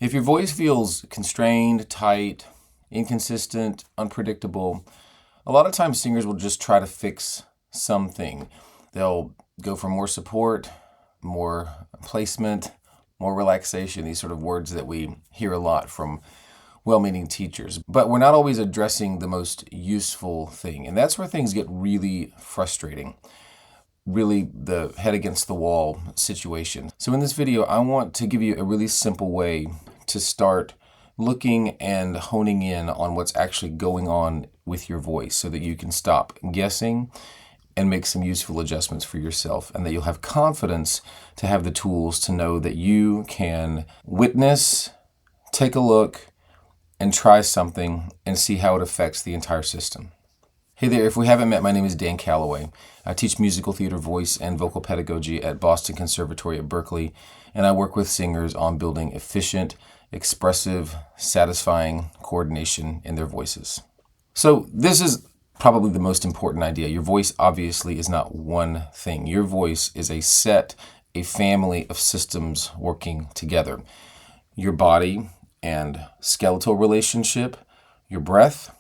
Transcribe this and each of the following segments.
If your voice feels constrained, tight, inconsistent, unpredictable, a lot of times singers will just try to fix something. They'll go for more support, more placement, more relaxation, these sort of words that we hear a lot from well-meaning teachers. But we're not always addressing the most useful thing. And that's where things get really frustrating. Really the head against the wall situation. So in this video, I want to give you a really simple way to start looking and honing in on what's actually going on with your voice so that you can stop guessing and make some useful adjustments for yourself, and that you'll have confidence to have the tools to know that you can witness, take a look, and try something and see how it affects the entire system. Hey there, if we haven't met, my name is Dan Calloway. I teach musical theater, voice, and vocal pedagogy at Boston Conservatory at Berkeley, and I work with singers on building efficient, expressive, satisfying coordination in their voices. So this is probably the most important idea. Your voice obviously is not one thing. Your voice is a family of systems working together. Your body and skeletal relationship, your breath,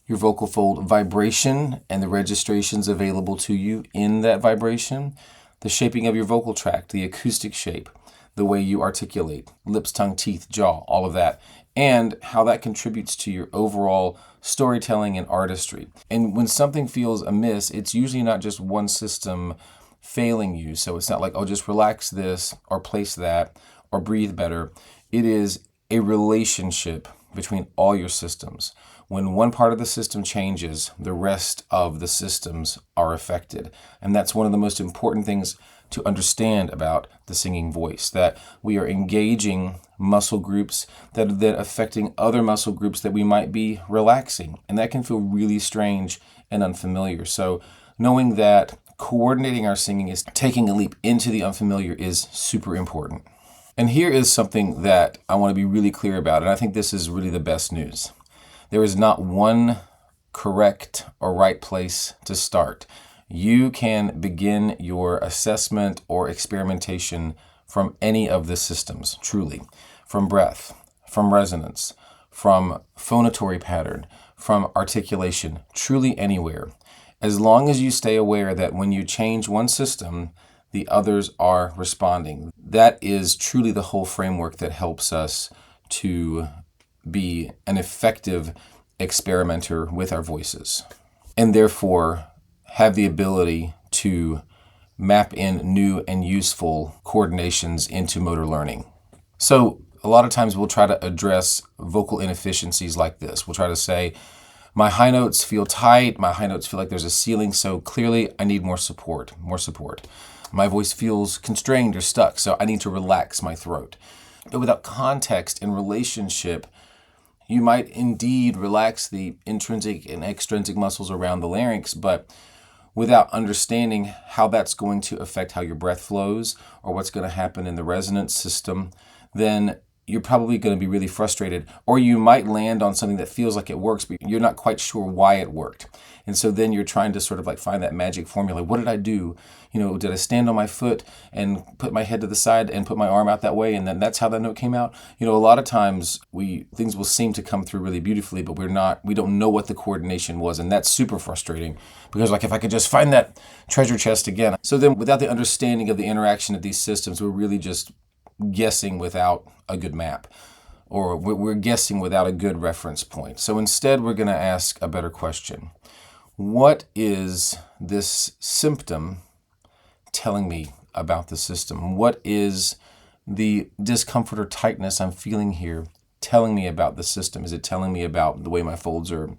your vocal fold vibration and the registrations available to you in that vibration, the shaping of your vocal tract, the acoustic shape, the way you articulate, lips, tongue, teeth, jaw, all of that, and how that contributes to your overall storytelling and artistry. And when something feels amiss, it's usually not just one system failing you. So it's not like, oh, just relax this or place that or breathe better. It is a relationship between all your systems. When one part of the system changes, the rest of the systems are affected. And that's one of the most important things to understand about the singing voice, that we are engaging muscle groups that are then affecting other muscle groups that we might be relaxing. And that can feel really strange and unfamiliar. So knowing that coordinating our singing is taking a leap into the unfamiliar is super important. And here is something that I want to be really clear about, and I think this is really the best news. There is not one correct or right place to start. You can begin your assessment or experimentation from any of the systems, truly. From breath, from resonance, from phonatory pattern, from articulation, truly anywhere. As long as you stay aware that when you change one system, the others are responding. That is truly the whole framework that helps us to be an effective experimenter with our voices, and therefore have the ability to map in new and useful coordinations into motor learning. So a lot of times we'll try to address vocal inefficiencies like this. We'll try to say, my high notes feel tight, my high notes feel like there's a ceiling, so clearly I need more support. My voice feels constrained or stuck, so I need to relax my throat. But without context and relationship, you might indeed relax the intrinsic and extrinsic muscles around the larynx, but without understanding how that's going to affect how your breath flows or what's going to happen in the resonance system, then you're probably going to be really frustrated, or you might land on something that feels like it works, but you're not quite sure why it worked. And so then you're trying to sort of like find that magic formula. What did I do? Did I stand on my foot and put my head to the side and put my arm out that way? And then that's how that note came out. A lot of times things will seem to come through really beautifully, but we don't know what the coordination was. And that's super frustrating because like, if I could just find that treasure chest again. So then without the understanding of the interaction of these systems, we're really just guessing without a good map, or we're guessing without a good reference point. So instead, we're going to ask a better question. What is this symptom telling me about the system? What is the discomfort or tightness I'm feeling here telling me about the system? Is it telling me about the way my folds are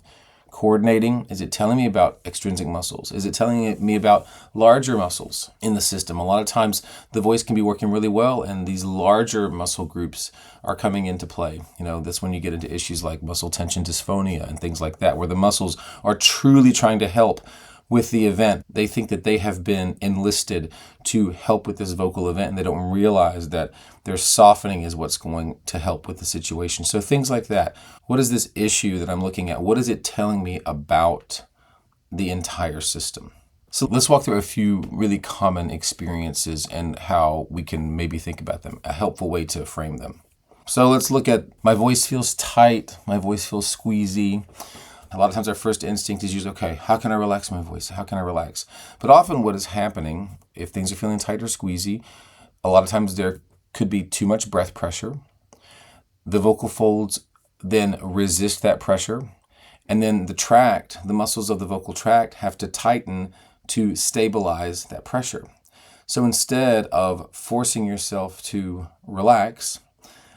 coordinating? Is it telling me about extrinsic muscles? Is it telling me about larger muscles in the system? A lot of times the voice can be working really well and these larger muscle groups are coming into play. That's when you get into issues like muscle tension dysphonia and things like that, where the muscles are truly trying to help with the event. They think that they have been enlisted to help with this vocal event, and they don't realize that their softening is what's going to help with the situation. So things like that. What is this issue that I'm looking at? What is it telling me about the entire system? So let's walk through a few really common experiences and how we can maybe think about them, a helpful way to frame them. So let's look at my voice feels tight, my voice feels squeezy. A lot of times our first instinct is usually, okay, how can I relax my voice? How can I relax? But often what is happening, if things are feeling tight or squeezy, a lot of times there could be too much breath pressure. The vocal folds then resist that pressure. And then the muscles of the vocal tract have to tighten to stabilize that pressure. So instead of forcing yourself to relax,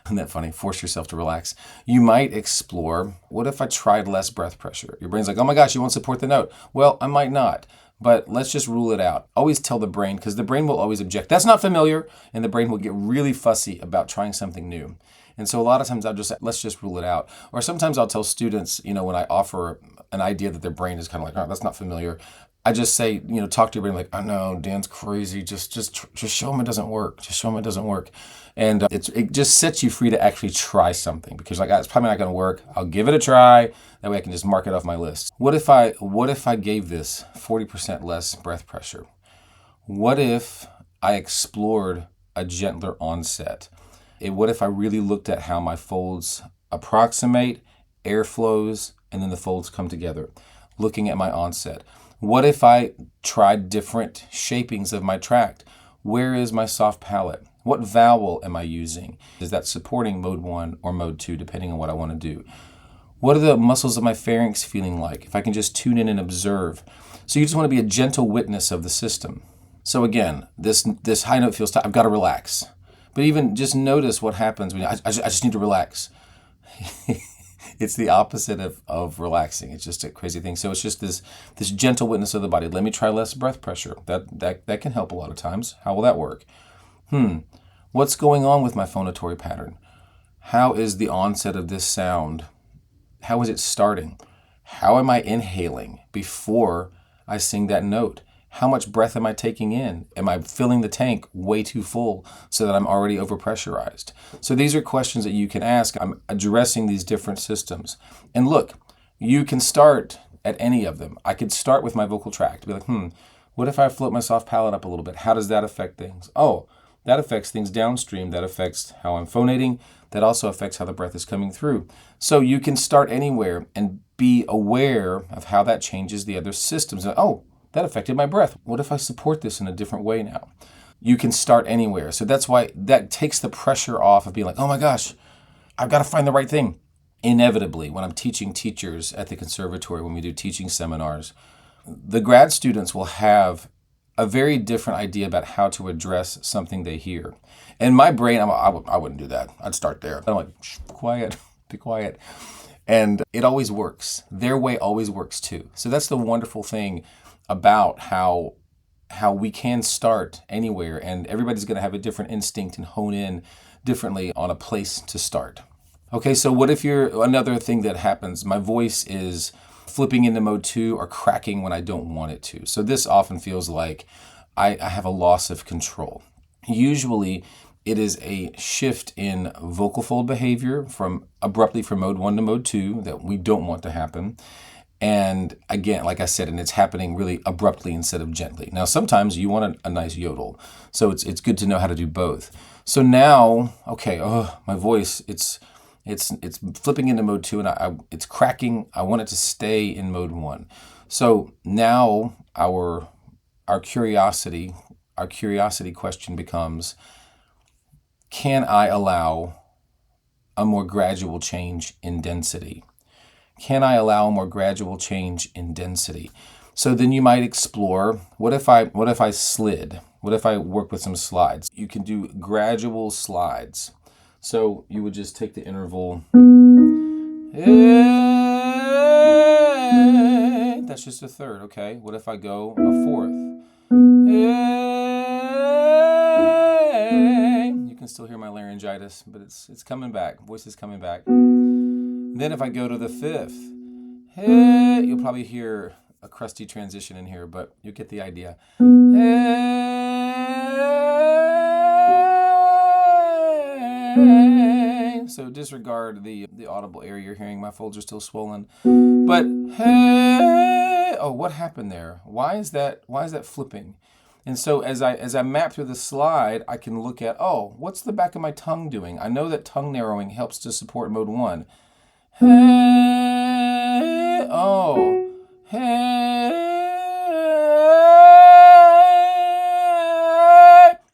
isn't that funny? Force yourself to relax. You might explore, what if I tried less breath pressure? Your brain's like, oh my gosh, you won't support the note. Well, I might not, but let's just rule it out. Always tell the brain, because the brain will always object. That's not familiar, and the brain will get really fussy about trying something new. And so a lot of times let's just rule it out. Or sometimes I'll tell students, when I offer an idea that their brain is kind of like, oh, that's not familiar. I just say, talk to your brain like, oh no, Dan's crazy. Just show him it doesn't work. Just show him it doesn't work. And it just sets you free to actually try something, because like, it's probably not going to work. I'll give it a try. That way I can just mark it off my list. What if I gave this 40% less breath pressure? What if I explored a gentler onset? What if I really looked at how my folds approximate, air flows, and then the folds come together? Looking at my onset. What if I tried different shapings of my tract? Where is my soft palate? What vowel am I using? Is that supporting mode 1 or mode 2, depending on what I want to do? What are the muscles of my pharynx feeling like? If I can just tune in and observe. So you just want to be a gentle witness of the system. So again, this high note feels tight. I've got to relax. But even just notice what happens when I just need to relax. It's the opposite of relaxing. It's just a crazy thing. So it's just this gentle witness of the body. Let me try less breath pressure. That can help a lot of times. How will that work? What's going on with my phonatory pattern? How is the onset of this sound? How is it starting? How am I inhaling before I sing that note? How much breath am I taking in? Am I filling the tank way too full so that I'm already overpressurized? So these are questions that you can ask. I'm addressing these different systems. And look, you can start at any of them. I could start with my vocal tract. Be like, what if I float my soft palate up a little bit? How does that affect things? Oh, that affects things downstream. That affects how I'm phonating. That also affects how the breath is coming through. So you can start anywhere and be aware of how that changes the other systems. Oh, that affected my breath. What if I support this in a different way now? You can start anywhere. So that's why that takes the pressure off of being like, oh my gosh, I've got to find the right thing. Inevitably, when I'm teaching teachers at the conservatory, when we do teaching seminars, the grad students will have a very different idea about how to address something they hear. And my brain, I wouldn't do that. I'd start there. I'm like, shh, quiet, be quiet. And it always works. Their way always works too. So that's the wonderful thing about how we can start anywhere, and everybody's going to have a different instinct and hone in differently on a place to start. Okay, so what if another thing that happens, my voice is flipping into mode 2 or cracking when I don't want it to. So this often feels like I have a loss of control. Usually it is a shift in vocal fold behavior abruptly from mode 1 to mode 2 that we don't want to happen. And again, like I said, and it's happening really abruptly instead of gently. Now, sometimes you want a nice yodel. So it's good to know how to do both. So now, okay, my voice, it's flipping into mode 2 and it's cracking. I want it to stay in mode 1. So now our curiosity question becomes, can I allow a more gradual change in density? Can I allow a more gradual change in density? So then you might explore, what if I slid? What if I work with some slides? You can do gradual slides. So you would just take the interval. That's just a third, okay? What if I go a fourth? You can still hear my laryngitis, but it's coming back. Voice is coming back. Then if I go to the fifth, you'll probably hear a crusty transition in here, but you get the idea. So disregard the audible air you're hearing. My folds are still swollen. But what happened there? Why is that flipping? And so as I map through the slide, I can look at, oh, what's the back of my tongue doing? I know that tongue narrowing helps to support mode 1. Hey, oh, hey.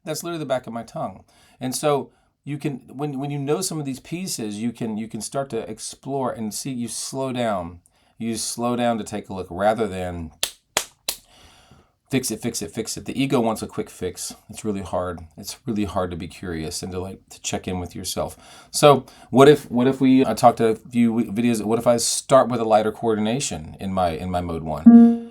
That's literally the back of my tongue. And so you can, when you know some of these pieces, you can start to explore and see. You slow down. You slow down to take a look rather than fix it, fix it, fix it. The ego wants a quick fix. It's really hard. It's really hard to be curious and to check in with yourself. So what if we talked a few videos? What if I start with a lighter coordination in my mode 1?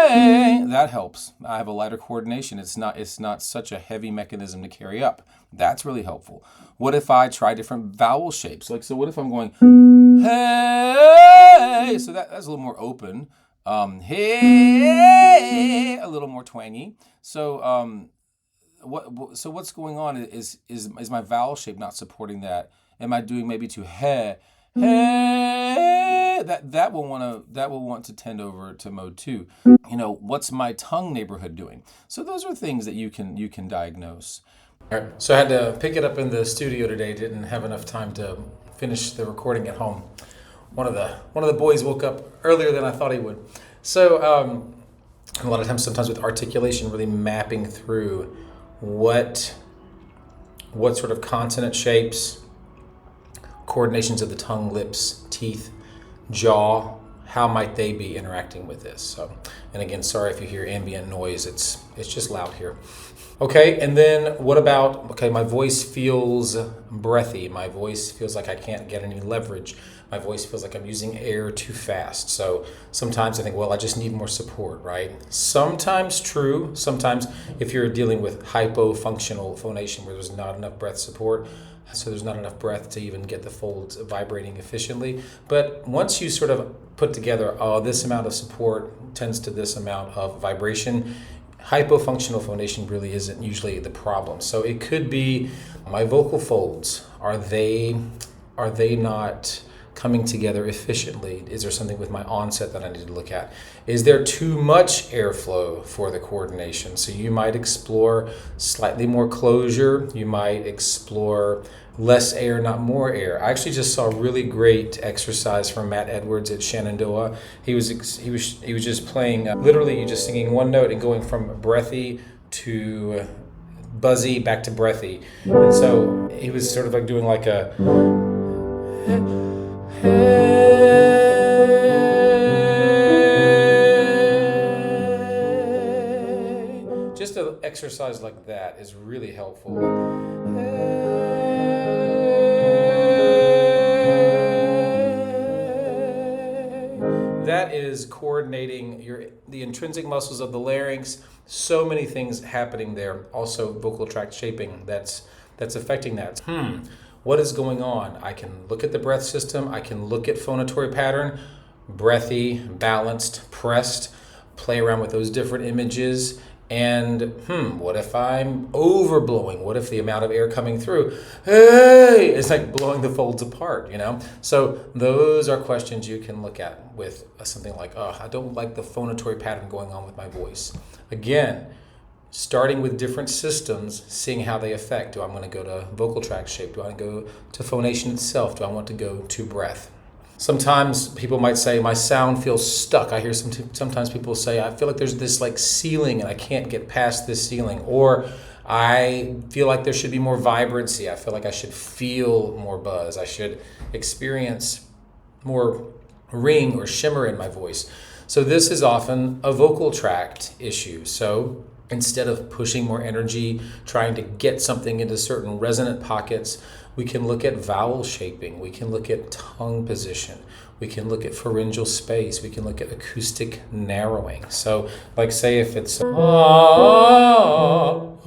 Hey, that helps. I have a lighter coordination. It's not such a heavy mechanism to carry up. That's really helpful. What if I try different vowel shapes? So what if I'm going hey? So that's a little more open. Hey, a little more twangy. So what's going on is my vowel shape not supporting that? Am I doing maybe to hey? That will want to tend over to mode 2. What's my tongue neighborhood doing? So those are things that you can diagnose. All right. So I had to pick it up in the studio today. Didn't have enough time to finish the recording at home. One of the boys woke up earlier than I thought he would. So a lot of times, sometimes with articulation, really mapping through what sort of consonant shapes, coordinations of the tongue, lips, teeth, jaw, how might they be interacting with this? So, and again, sorry if you hear ambient noise. It's just loud here. Okay, and then what about, my voice feels breathy. My voice feels like I can't get any leverage. My voice feels like I'm using air too fast. So sometimes I think, well, I just need more support, right? Sometimes true. Sometimes if you're dealing with hypofunctional phonation where there's not enough breath support, so there's not enough breath to even get the folds vibrating efficiently. But once you sort of put together, this amount of support tends to this amount of vibration, hypofunctional phonation really isn't usually the problem. So it could be my vocal folds. Are they not coming together efficiently? Is there something with my onset that I need to look at? Is there too much airflow for the coordination? So you might explore slightly more closure. You might explore less air, not more air. I actually just saw a really great exercise from Matt Edwards at Shenandoah. He was just playing, literally you just singing one note and going from breathy to buzzy back to breathy. And so he was sort of like doing like a just an exercise like that is really helpful. That is coordinating the intrinsic muscles of the larynx. So many things happening there. Also vocal tract shaping that's affecting that. What is going on? I can look at the breath system. I can look at phonatory pattern, breathy, balanced, pressed, play around with those different images. And what if I'm overblowing? What if the amount of air coming through, hey, it's like blowing the folds apart, So those are questions you can look at with something like, I don't like the phonatory pattern going on with my voice. Again, starting with different systems, seeing how they affect. Do I want to go to vocal tract shape? Do I want to go to phonation itself? Do I want to go to breath? Sometimes people might say, my sound feels stuck. I hear sometimes people say, I feel like there's this like ceiling and I can't get past this ceiling. Or I feel like there should be more vibrancy. I feel like I should feel more buzz. I should experience more ring or shimmer in my voice. So this is often a vocal tract issue. So instead of pushing more energy, trying to get something into certain resonant pockets, we can look at vowel shaping. We can look at tongue position. We can look at pharyngeal space. We can look at acoustic narrowing. So, like say if it's well,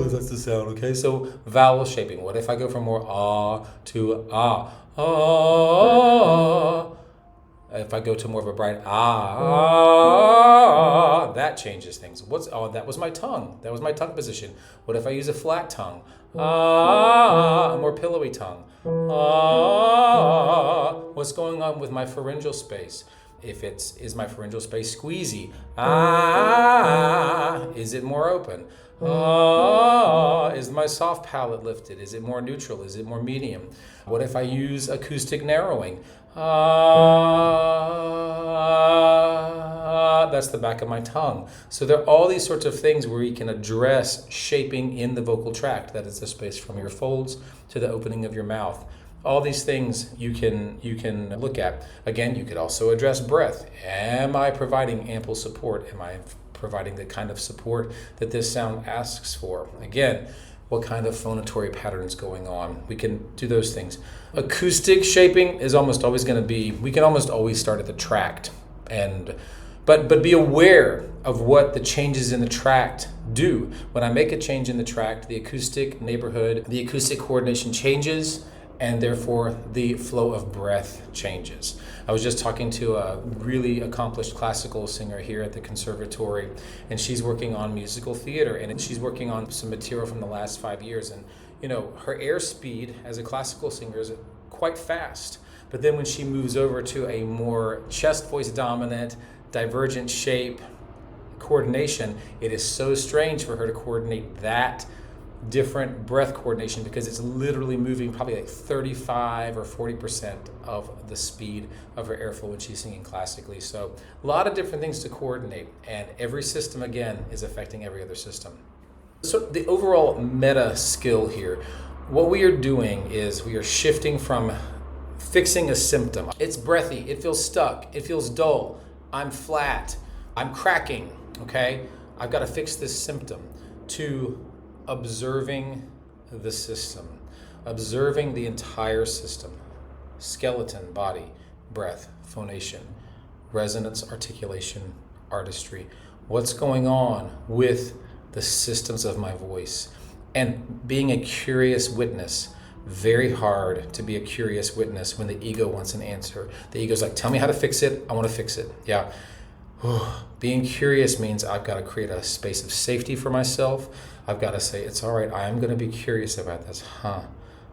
that's the sound, okay? So vowel shaping. What if I go from more to if I go to more of a bright that changes things. That was my tongue. That was my tongue position. What if I use a flat tongue? A more pillowy tongue. What's going on with my pharyngeal space? If is my pharyngeal space squeezy? Ah, is it more open? Ah, is my soft palate lifted? Is it more neutral? Is it more medium? What if I use acoustic narrowing? Ah, that's the back of my tongue. So there are all these sorts of things where you can address shaping in the vocal tract. That is the space from your folds to the opening of your mouth. All these things you can look at. Again, you could also address breath. Am I providing ample support? Am I providing the kind of support that this sound asks for? Again, what kind of phonatory patterns going on? We can do those things. Acoustic shaping is almost always going to be, we can almost always start at the tract, but be aware of what the changes in the tract do. When I make a change in the tract, the acoustic neighborhood, the acoustic coordination changes, and therefore the flow of breath changes. I was just talking to a really accomplished classical singer here at the conservatory, and she's working on musical theater, and she's working on some material from the last 5 years. And her airspeed as a classical singer is quite fast, but then when she moves over to a more chest voice dominant, divergent shape coordination, it is so strange for her to coordinate that different breath coordination, because it's literally moving probably like 35 or 40% of the speed of her airflow when she's singing classically. So a lot of different things to coordinate, and every system again is affecting every other system. So the overall meta skill here, what we are doing is we are shifting from fixing a symptom. It's breathy, it feels stuck, it feels dull, I'm flat, I'm cracking, okay? I've got to fix this symptom, to observing the system, observing the entire system, skeleton, body, breath, phonation, resonance, articulation, artistry. What's going on with the systems of my voice? And being a curious witness. Very hard to be a curious witness when the ego wants an answer. The ego's like, tell me how to fix it. I want to fix it. Yeah. Being curious means I've got to create a space of safety for myself. I've got to say, it's all right, I am going to be curious about this.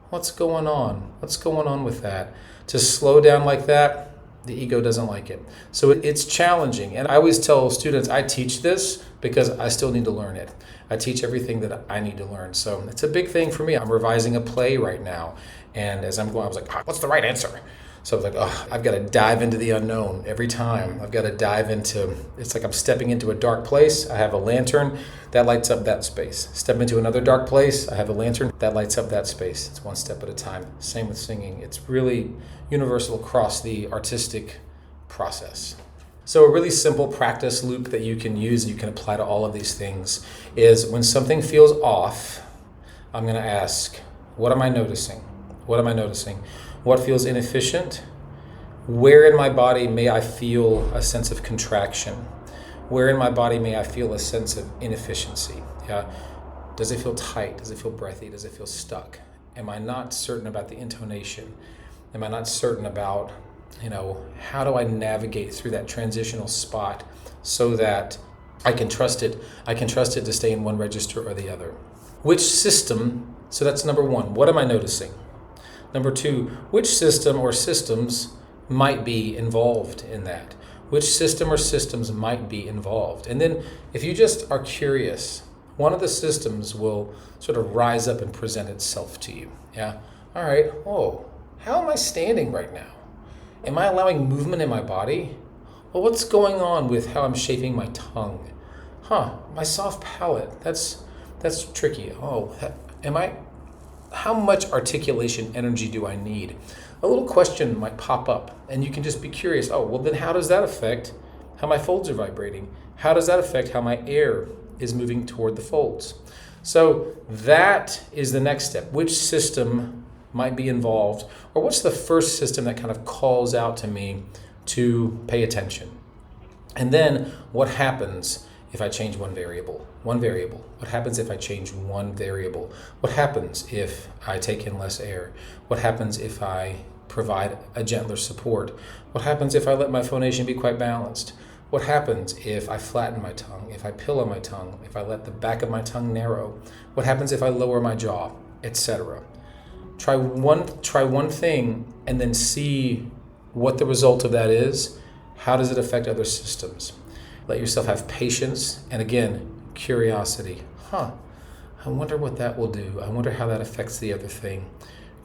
What's going on? What's going on with that? To slow down like that, the ego doesn't like it. So it's challenging. And I always tell students, I teach this because I still need to learn it. I teach everything that I need to learn. So it's a big thing for me. I'm revising a play right now. And as I'm going, I was like, what's the right answer? So I was like, I've got to dive into the unknown every time. I've got to dive into, it's like I'm stepping into a dark place. I have a lantern that lights up that space. Step into another dark place. I have a lantern that lights up that space. It's one step at a time. Same with singing. It's really universal across the artistic process. So a really simple practice loop that you can use and you can apply to all of these things is when something feels off, I'm going to ask, what am I noticing? What am I noticing? What feels inefficient? Where in my body may I feel a sense of contraction? Where in my body may I feel a sense of inefficiency? Yeah. Does it feel tight? Does it feel breathy? Does it feel stuck? Am I not certain about the intonation? Am I not certain about, how do I navigate through that transitional spot so that I can trust it? I can trust it to stay in one register or the other. Which system? So that's number one. What am I noticing? Number two, which system or systems might be involved in that? Which system or systems might be involved? And then if you just are curious, one of the systems will sort of rise up and present itself to you. Yeah. All right. Oh, how am I standing right now? Am I allowing movement in my body? Well, what's going on with how I'm shaping my tongue? My soft palate. That's tricky. How much articulation energy do I need? A little question might pop up, and you can just be curious. Then how does that affect how my folds are vibrating? How does that affect how my air is moving toward the folds? So that is the next step. Which system might be involved, or what's the first system that kind of calls out to me to pay attention? And then what happens if I change one variable? What happens if I change one variable? What happens if I take in less air? What happens if I provide a gentler support? What happens if I let my phonation be quite balanced? What happens if I flatten my tongue, if I pillow my tongue, if I let the back of my tongue narrow? What happens if I lower my jaw, etc.? Try one thing and then see what the result of that is, How does it affect other systems? Let yourself have patience and, again, curiosity. I wonder what that will do. I wonder how that affects the other thing.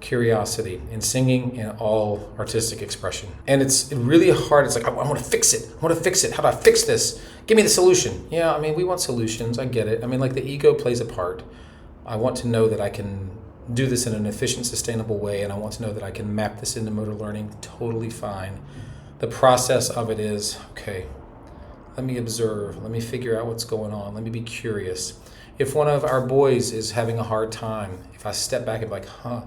Curiosity in singing and all artistic expression. And it's really hard. It's like, I want to fix it. I want to fix it. How do I fix this? Give me the solution. Yeah, I mean, we want solutions. I get it. I mean, like, the ego plays a part. I want to know that I can do this in an efficient, sustainable way, and I want to know that I can map this into motor learning. Totally fine. The process of it is, okay, let me observe. Let me figure out what's going on. Let me be curious. If one of our boys is having a hard time, if I step back and be like, I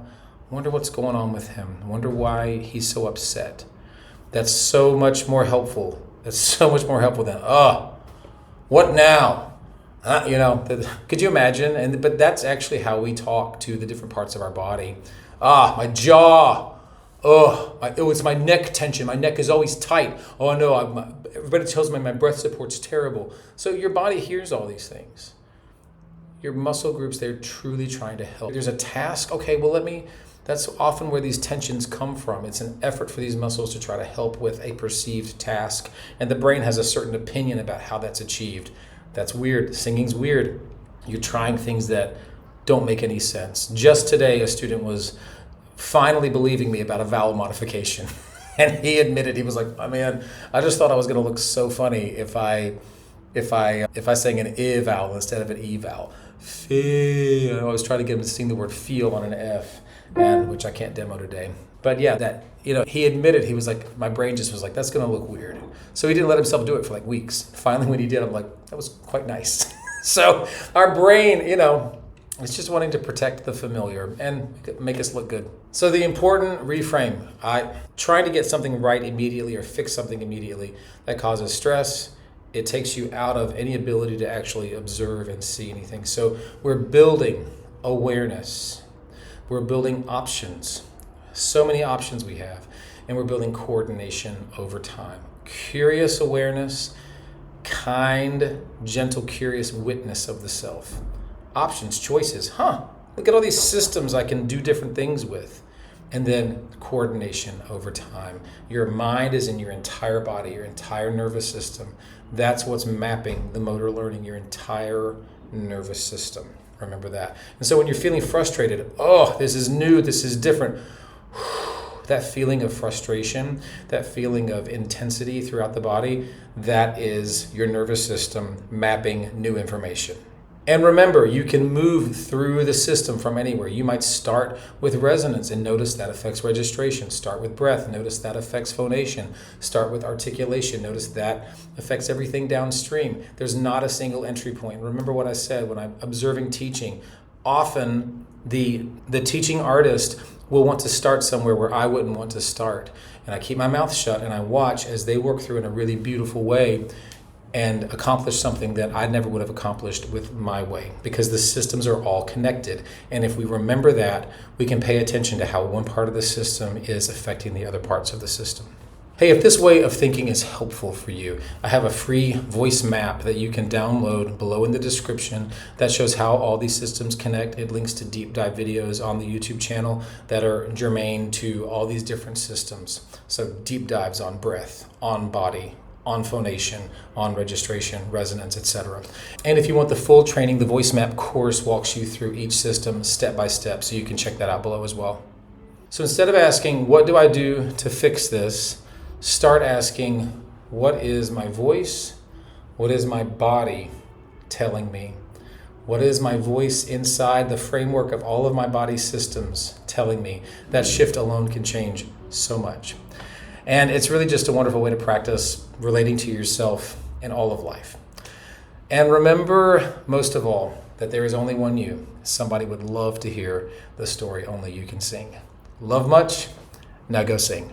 wonder what's going on with him. I wonder why he's so upset. That's so much more helpful. That's so much more helpful than, what now? Could you imagine? But that's actually how we talk to the different parts of our body. My jaw. It's my neck tension. My neck is always tight. Oh no, everybody tells me my breath support's terrible. So your body hears all these things. Your muscle groups, they're truly trying to help. There's a task. Okay, well, that's often where these tensions come from. It's an effort for these muscles to try to help with a perceived task. And the brain has a certain opinion about how that's achieved. That's weird. Singing's weird. You're trying things that don't make any sense. Just today, a student was finally believing me about a vowel modification. And he admitted, he was like, man, I just thought I was going to look so funny if I sang an I vowel instead of an E vowel. Feel. I was trying to get him to sing the word feel on an F, which I can't demo today. But yeah, he admitted, he was like, my brain just was like, that's going to look weird. So he didn't let himself do it for like weeks. Finally, when he did, I'm like, that was quite nice. So our brain, it's just wanting to protect the familiar and make us look good. So the important reframe, trying to get something right immediately or fix something immediately, that causes stress. It takes you out of any ability to actually observe and see anything. So we're building awareness. We're building options. So many options we have. And we're building coordination over time. Curious awareness, kind, gentle, curious witness of the self. Options, choices. Look at all these systems I can do different things with. And then coordination over time. Your mind is in your entire body, your entire nervous system. That's what's mapping the motor learning, your entire nervous system. Remember that. And so when you're feeling frustrated, this is new, this is different. That feeling of frustration, that feeling of intensity throughout the body, that is your nervous system mapping new information. And remember, you can move through the system from anywhere. You might start with resonance and notice that affects registration. Start with breath, notice that affects phonation. Start with articulation, notice that affects everything downstream. There's not a single entry point. Remember what I said when I'm observing teaching. Often the teaching artist will want to start somewhere where I wouldn't want to start. And I keep my mouth shut and I watch as they work through in a really beautiful way and accomplish something that I never would have accomplished with my way, because the systems are all connected. And if we remember that, we can pay attention to how one part of the system is affecting the other parts of the system. Hey, if this way of thinking is helpful for you, I have a free voice map that you can download below in the description that shows how all these systems connect. It links to deep dive videos on the YouTube channel that are germane to all these different systems. So deep dives on breath, on body, on phonation, on registration, resonance, etc. And if you want the full training, the voice map course walks you through each system step by step, so you can check that out below as well. So instead of asking, what do I do to fix this? Start asking, what is my voice? What is my body telling me? What is my voice inside the framework of all of my body systems telling me? That shift alone can change so much. And it's really just a wonderful way to practice relating to yourself in all of life. And remember, most of all, that there is only one you. Somebody would love to hear the story only you can sing. Love much. Now go sing.